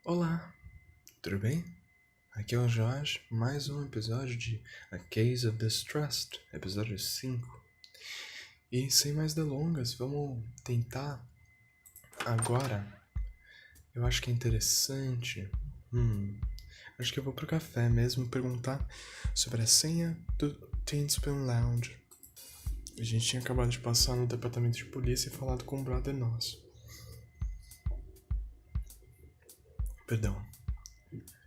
Olá, tudo bem? Aqui é o Jorge, mais um episódio de A Case of Distrust, episódio 5. E sem mais delongas, vamos tentar agora. Eu acho que é interessante. Acho que eu vou pro café mesmo perguntar sobre a senha do Teen Spoon Lounge. A gente tinha acabado de passar no departamento de polícia e falado com um brother nosso. Perdão.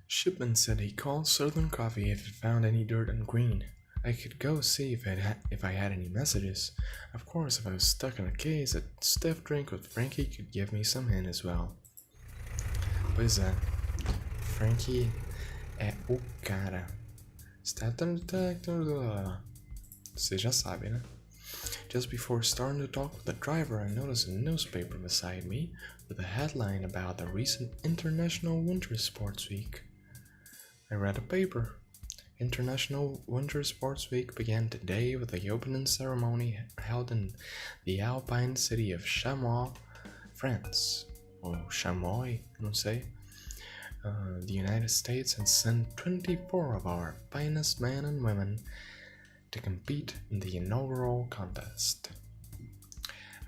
Shipman said he called Southern Coffee if he found any dirt on Green. I could go see if I had any messages. Of course, if I was stuck in a case, a stiff drink with Frankie could give me some hint as well. Pois é, Frankie é o cara. Você já sabe, né? Just before starting to talk with the driver, I noticed a newspaper beside me with a headline about the recent International Winter Sports Week. I read a paper. International Winter Sports Week began today with the opening ceremony held in the alpine city of Chamois, France. Or Chamois, não sei. The United States has sent 24 of our finest men and women to compete in the inaugural contest.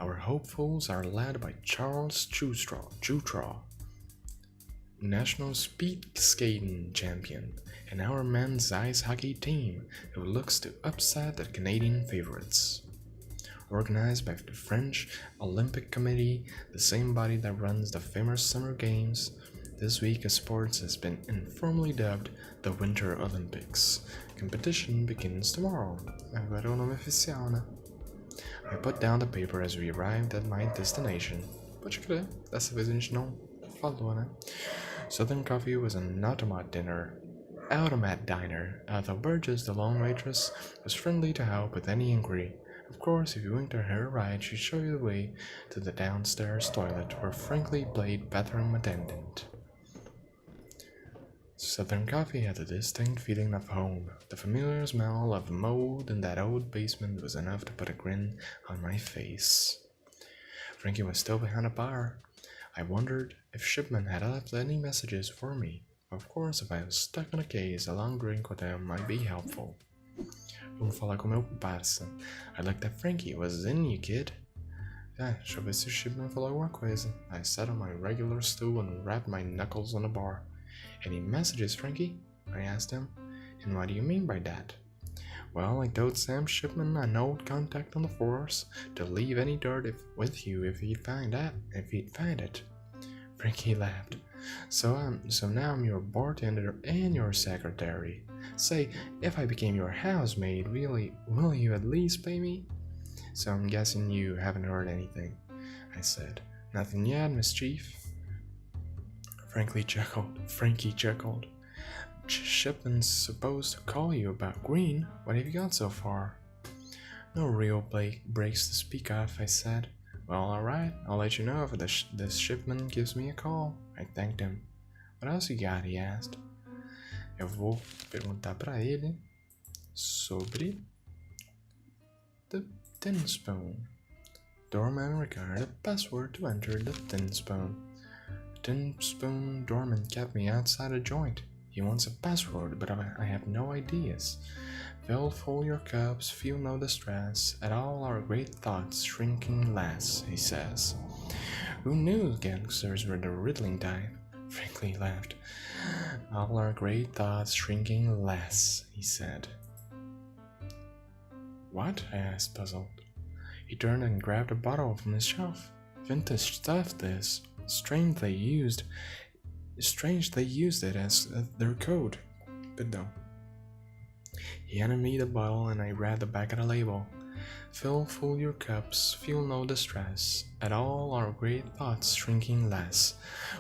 Our hopefuls are led by Charles Jutra, national speed skating champion, and our men's ice hockey team, who looks to upset the Canadian favorites. Organized by the French Olympic Committee, the same body that runs the famous Summer Games, this week of sports has been informally dubbed the Winter Olympics. Competition begins tomorrow. Agora é o nome oficial, né? I put down the paper as we arrived at my destination. Pode crer, dessa vez a gente não falou, né? Southern Coffee was an automat diner. Although Burgess, the lone waitress, was friendly to help with any inquiry. Of course, if you winked at her right, she'd show you the way to the downstairs toilet, where Frankly played bathroom attendant. Southern Coffee had a distinct feeling of home. The familiar smell of mold in that old basement was enough to put a grin on my face. Frankie was still behind the bar. I wondered if Shipman had left any messages for me. Of course, if I was stuck in a case, a long drink with him might be helpful. Vamos falar com meu parça. I looked at Frankie. Was in you, kid? Deixa eu ver se o Shipman falou alguma coisa. I sat on my regular stool and rapped my knuckles on the bar. Any messages, Frankie? I asked him. And what do you mean by that? Well, I told Sam Shipman, an old contact on the force, to leave any dirt with you if he'd find it. Frankie laughed. So now I'm your bartender and your secretary. Say, if I became your housemaid, will you at least pay me? So I'm guessing you haven't heard anything, I said. Nothing yet, Miss Chief. Frankie chuckled. Shipman's supposed to call you about Green. What have you got so far? No real breaks to speak of, I said. Well, alright, I'll let you know if this Shipman gives me a call. I thanked him. What else you got? He asked. Eu vou perguntar pra ele sobre the tin spoon. Doorman required a password to enter the tin spoon. Tin spoon doorman kept me outside a joint. He wants a password, but I have no ideas. Fill your cups, feel no distress, at all our great thoughts shrinking less, he says. Who knew gangsters were the riddling type? Frankly laughed. All our great thoughts shrinking less, he said. What? I asked, puzzled. He turned and grabbed a bottle from his shelf. Vintage stuff, this. Strange they used it as their code. Perdão. He handed me the bottle and I read the back of the label. Fill full your cups, feel no distress, at all our great thoughts shrinking less,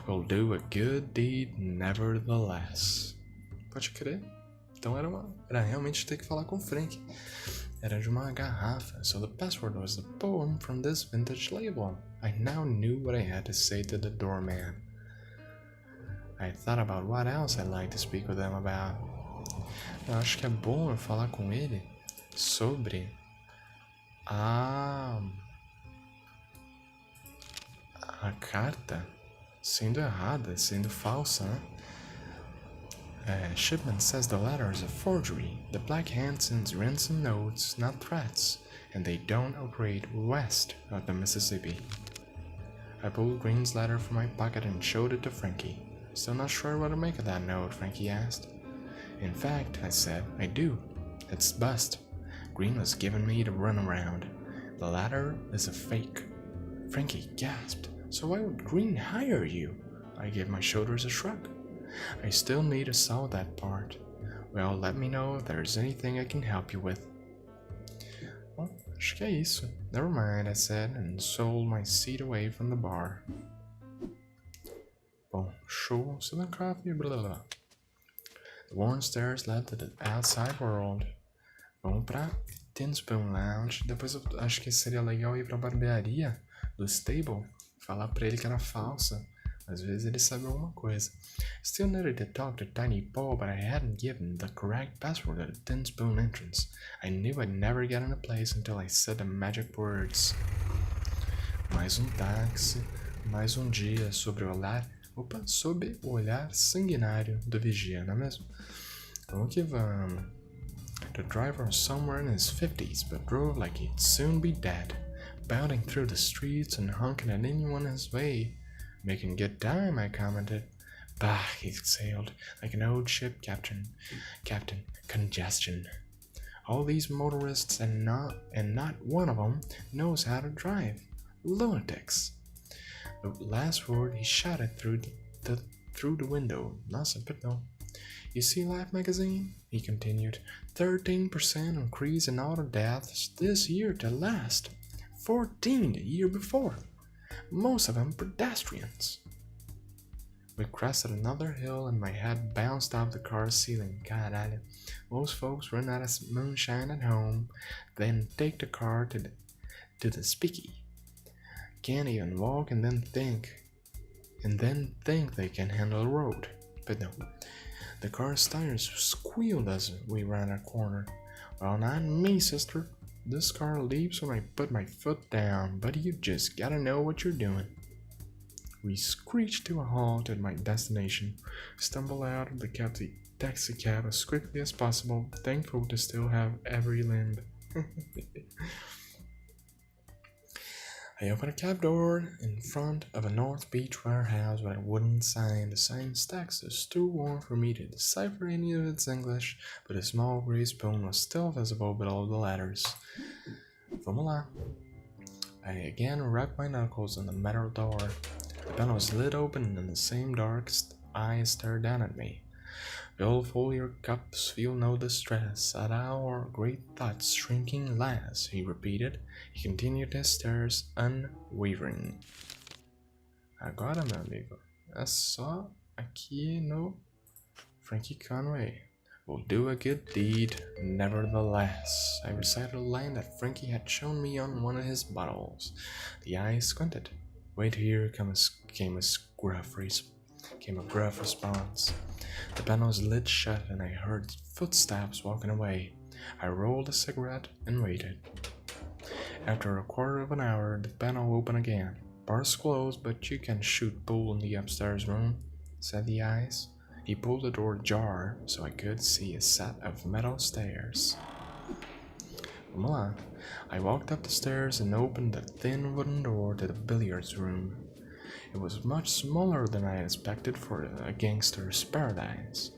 we'll do a good deed nevertheless. Pode crer? Então era realmente ter que falar com o Frank. Era de uma garrafa, so the password was the poem from this vintage label. I now knew what I had to say to the doorman. I thought about what else I'd like to speak with them about. Eu acho que é bom eu falar com ele sobre a carta Sendo errada, sendo falsa. Shipman says the letter is a forgery. The Black Hand sends ransom notes, not threats, and they don't operate west of the Mississippi. I pulled Green's letter from my pocket and showed it to Frankie. Still not sure what to make of that note, Frankie asked. In fact, I said, I do. It's bust. Green was giving me the runaround. The letter is a fake. Frankie gasped. So why would Green hire you? I gave my shoulders a shrug. I still need to solve that part. Well, let me know if there's anything I can help you with. Well, acho que é isso. Never mind, I said, and sold my seat away from the bar. Bom, show, Southern coffee, blah blah blah. The worn stairs led to the outside world. Vamos pra Tin Spoon Lounge. Depois eu acho que seria legal ir pra barbearia do stable. Falar pra ele que era falsa. Às vezes ele sabe alguma coisa. Still needed to talk to Tiny Paul, but I hadn't given the correct password at the Tin Spoon entrance. I knew I'd never get in the place until I said the magic words. Mais táxi, mais dia sob o olhar sanguinário do vigia, não é mesmo? Vamos que vamos. The driver was somewhere in his 50s, but drove like he'd soon be dead, bounding through the streets and honking at anyone in his way. Making good time, I commented. Bah, he exhaled, like an old ship captain. Congestion. All these motorists and not one of them knows how to drive. Lunatics. The last word he shouted through the window. Nossa, perdão. You see Life magazine? He continued. 13% increase in auto deaths this year to last. 14 the year before. Most of them pedestrians. We crested another hill and my head bounced off the car's ceiling. Caralho. Most folks run out of moonshine at home, then take the car to the spiky. Can't even walk and then think they can handle the road. But no. The car's tires squealed as we ran a corner. Well, not me, sister. This car leaps when I put my foot down, but you just gotta know what you're doing. We screeched to a halt at my destination, stumbled out of the taxi cab as quickly as possible, thankful to still have every limb. I opened a cab door in front of a North Beach warehouse with a wooden sign. The sign stacks was too warm for me to decipher any of its English, but a small gray spoon was still visible below the letters. Vamos lá. I again rapped my knuckles on the metal door. The panel was lit open and the same dark eyes stared down at me. Fill full your cups, feel no distress, at our great thoughts shrinking less, he repeated. He continued his stares, unwavering. Agora, meu amigo, é só aqui no Frankie Conway. Will do a good deed, nevertheless. I recited a line that Frankie had shown me on one of his bottles. The eyes squinted. Wait here came a gruff response. The panels lit shut and I heard footsteps walking away. I rolled a cigarette and waited. After a quarter of an hour, the panel opened again. Bars closed, but you can shoot pool in the upstairs room, said the eyes. He pulled the door ajar so I could see a set of metal stairs. Vamos lá. I walked up the stairs and opened the thin wooden door to the billiards room. It was much smaller than I expected for a gangster's paradise.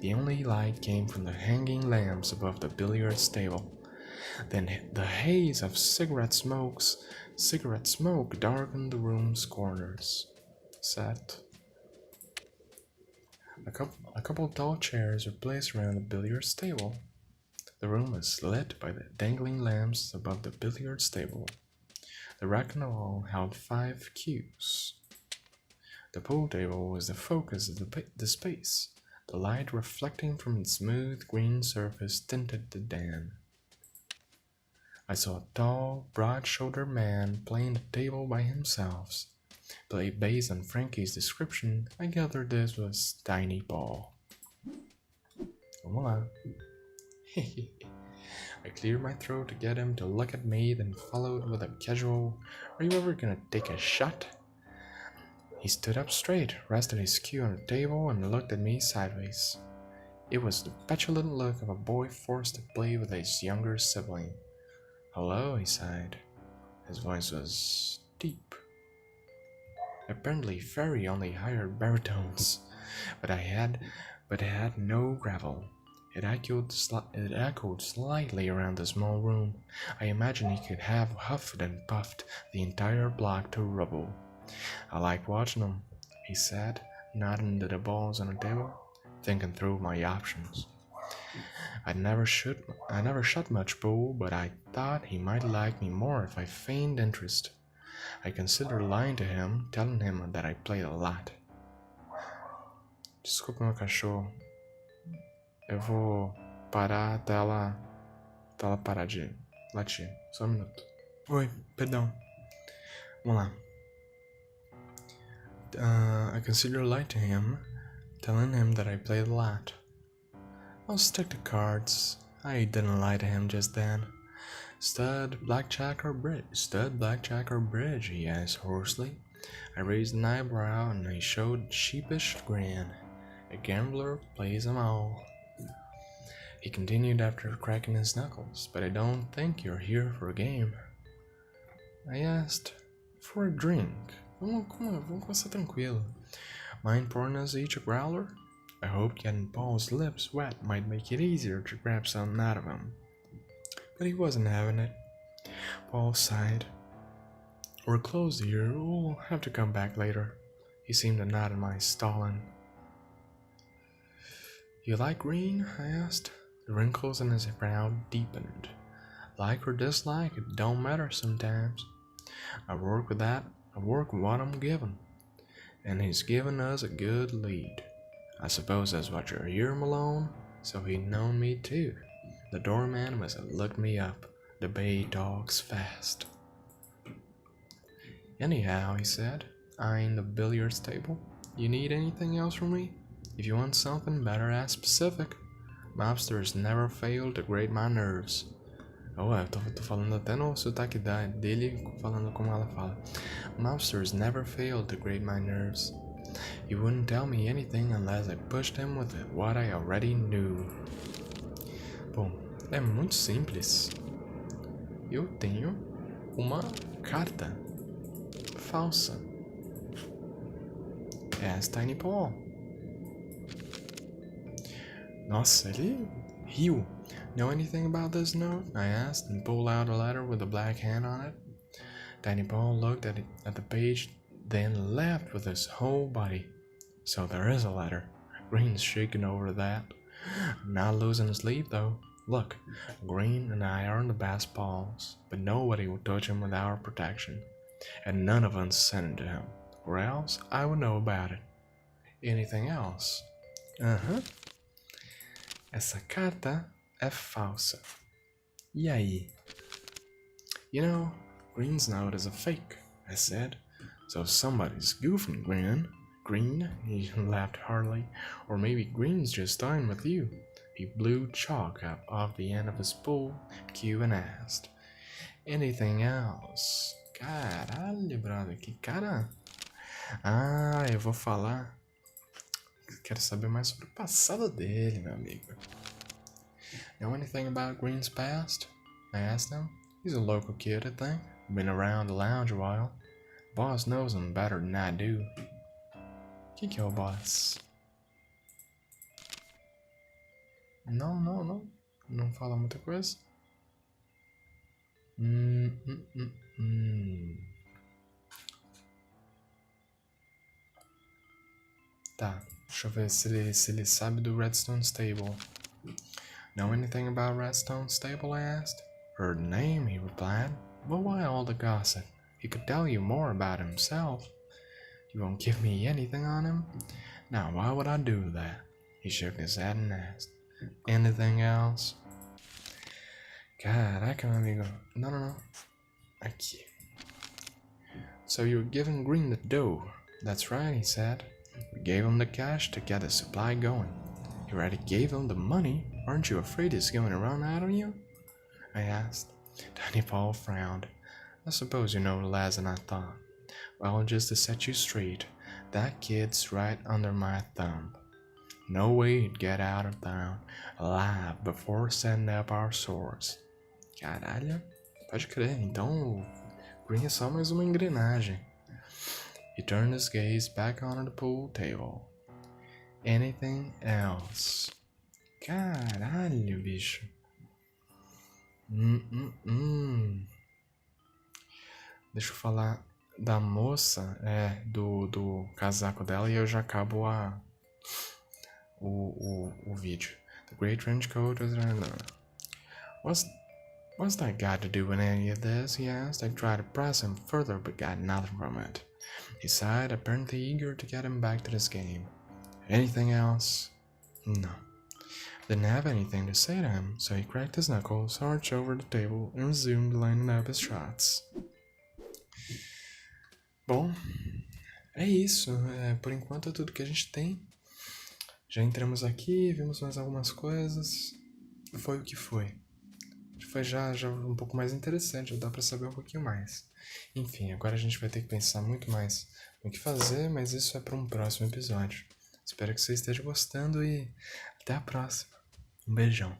The only light came from the hanging lamps above the billiards table. Then the haze of cigarette smoke darkened the room's corners. Set. A couple of tall chairs were placed around the billiards table. The room was lit by the dangling lamps above the billiards table. The rack on the wall held 5 cues. The pool table was the focus of the space. The light reflecting from its smooth green surface tinted the den. I saw a tall, broad-shouldered man playing the table by himself. Based on Frankie's description, I gathered this was Tiny Paul. Vamos lá. I cleared my throat to get him to look at me, then followed with a casual, "Are you ever gonna take a shot?" He stood up straight, rested his cue on the table, and looked at me sideways. It was the petulant look of a boy forced to play with his younger sibling. "Hello," he sighed. His voice was deep. Apparently Fairy only hired baritones, but it had no gravel. It echoed slightly around the small room. I imagined he could have huffed and puffed the entire block to rubble. "I like watching them," he said, nodding at the balls on the table, thinking through my options. I never shot much pool, but I thought he might like me more if I feigned interest. I considered lying to him, telling him that I played a lot. Desculpa, meu cachorro. Eu vou parar até ela parar de latir. Só um minuto. Oi, perdão. Vamos lá. I considered lying to him, telling him that I played a lot. I'll stick to cards. I didn't lie to him just then. Stud, blackjack, or bridge? Stud, blackjack, or bridge? He asked hoarsely. I raised an eyebrow and he showed a sheepish grin. A gambler plays 'em all. He continued after cracking his knuckles. But I don't think you're here for a game. I asked. For a drink. Vamos começar tranquilo. Mind pouring us each a growler? I hoped getting Paul's lips wet might make it easier to grab something out of him. But he wasn't having it. Paul sighed. "We're closed here. We'll have to come back later." He seemed to nod at my stalling. "You like green?" I asked. The wrinkles in his brow deepened. "Like or dislike, it don't matter sometimes. I work with what I'm given. And he's given us a good lead. I suppose that's what you're here, Malone?" So he'd known me too. The doorman must have looked me up. The bay dogs fast. "Anyhow," he said, eyeing the billiards table, "you need anything else from me? If you want something, better ask specific. Mobsters never fail to grate my nerves." Oh, eu tô falando até no sotaque dele, falando como ela fala. "Mobsters never fail to grate my nerves. He wouldn't tell me anything unless I pushed him with what I already knew." Bom, é muito simples. Eu tenho uma carta falsa. Ask Tiny Paul. Nossa, ele riu. "Know anything about this note?" I asked, and pulled out a letter with a black hand on it. Tiny Paul looked at the page, then laughed with his whole body. "So there is a letter." Green's shaking over that. "Not losing sleep, though. Look, Green and I are the best pals, but nobody will touch him with our protection. And none of us sent it to him, or else I would know about it. Anything else?" Essa carta é falsa. E aí? "You know, Green's note is a fake," I said. "So somebody's goofing Green," he laughed heartily. "Or maybe Green's just toying with you." He blew chalk up off the end of his pool cue and asked, "Anything else?" Caralho, brother, que cara. Eu vou falar. Quero saber mais sobre o passado dele, meu amigo. "Know anything about Green's past?" I asked him. "He's a local kid, I think. Been around the lounge a while. Boss knows him better than I do." Quem que é o boss? Não fala muita coisa. Tá, deixa eu ver se ele sabe do Redstone Stable. "Know anything about Redstone Stable?" I asked. "Heard the name," he replied. "But why all the gossip? He could tell you more about himself." "You won't give me anything on him?" "Now, why would I do that?" He shook his head and asked, "Anything else?" Caraca, meu amigo. Não. Aqui. "So you're giving Green the dough?" "That's right," he said. "We gave him the cash to get the supply going." "You already gave him the money. Aren't you afraid he's going to run out on you?" I asked. Tiny Paul frowned. "I suppose you know less than I thought. Well, just to set you straight, That kid's right under my thumb. No way he'd get out of town alive before setting up our swords. Caralho, pode crer, então o Green é só mais uma engrenagem. He turned his gaze back onto the pool table. Anything else? Caralho, bicho. Deixa eu falar da moça, do casaco dela, e eu já acabo o vídeo. The great trench coat was... What's that got to do with any of this? He asked. I tried to press him further, but got nothing from it. He sighed, apparently eager to get him back to this game. Anything else? No. Didn't have anything to say to him, so he cracked his knuckles, arched over the table, and resumed lining up his shots. Bom, é isso. Por enquanto é tudo que a gente tem. Já entramos aqui, vimos mais algumas coisas. Foi o que foi. Foi já um pouco mais interessante, já dá pra saber um pouquinho mais. Enfim, agora a gente vai ter que pensar muito mais no que fazer, mas isso é para um próximo episódio. Espero que você esteja gostando e até a próxima. Um beijão.